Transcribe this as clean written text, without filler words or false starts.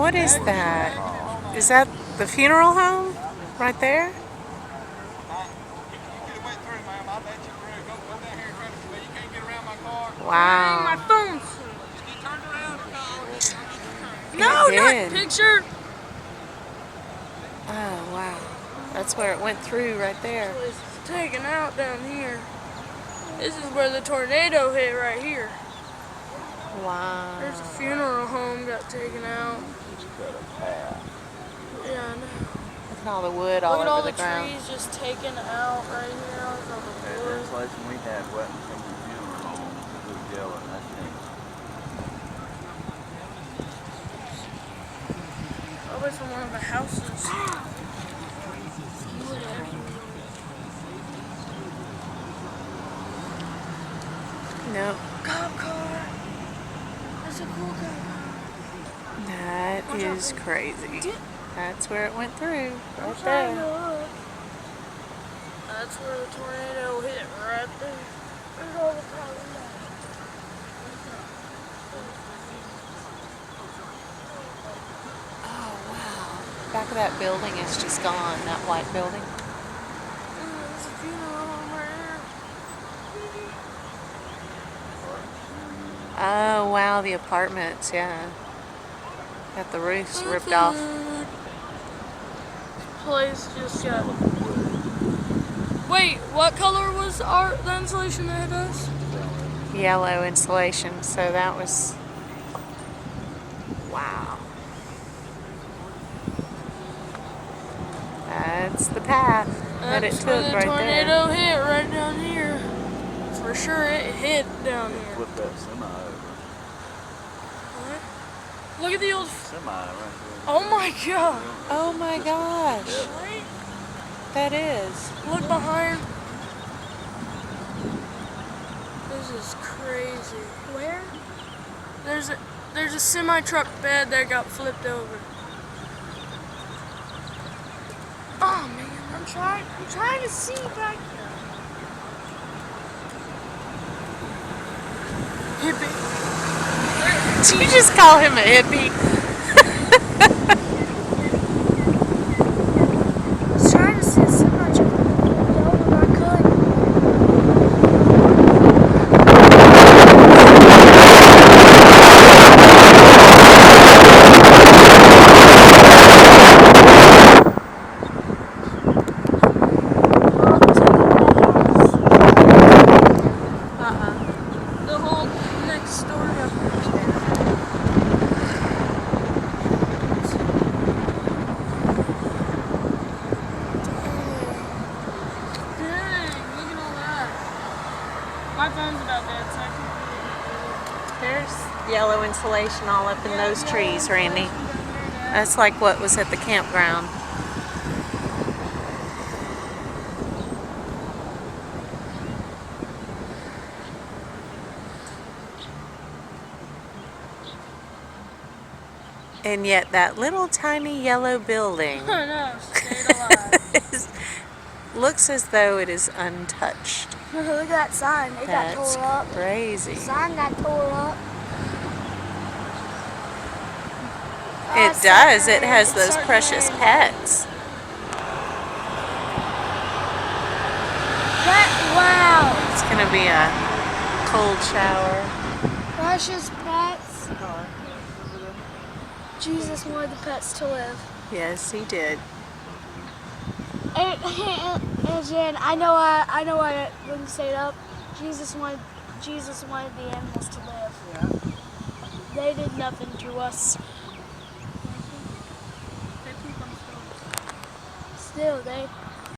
What is that? Is that the funeral home right there? Wow. My phone. No, not picture. Oh, wow. That's where it went through right there. It's taken out down here. This is where the tornado hit right here. Wow. There's a funeral home got taken out. Yeah, I know. Look at all the wood all over the ground. Look at all the trees just taken out right here. All the wood. Insulation we had wasn't from the funeral home. It was yellow, and that's it. Probably from one of the houses. No. Cop car. That's a cool cop car. That is crazy. That's where it went through. Right there. That's where the tornado hit right there. There's all the cars. Oh, wow. Back of that building is just gone, that white building. There's a funeral home right here. Oh, wow, the apartments, yeah. Got the roofs ripped off. Place just got... Wait, what color was the insulation that hit us? Yellow insulation, so that was... Wow. That's the path that it took right there. The tornado hit right down here. For sure it hit down here. Flip that semi over. What? Look at the old... Semi right there. Oh my god. Oh my gosh. Right? That is. Look behind. This is crazy. Where? There's a semi-truck bed that got flipped over. Oh man, I'm trying to see back here. Hippie. Did you just call him a hippie? I was trying to see a semi-truck over, but I couldn't. The whole next story up there. Dang, look at all that. My phone's about dead, so I can't really There's yellow insulation all up in those trees, Randy. That's like what was at the campground. And yet that little tiny yellow building I know, stayed alive. looks as though it is untouched. Look at that sign. It got That's tore up. crazy. The sign got tore up. It does. It has those precious pets. Wow. It's going to be a cold shower. Precious pets. Jesus wanted the pets to live. Yes, he did. And Jen, I know I wouldn't say it up. Jesus wanted the animals to live. Yeah. They did nothing to us. Still, they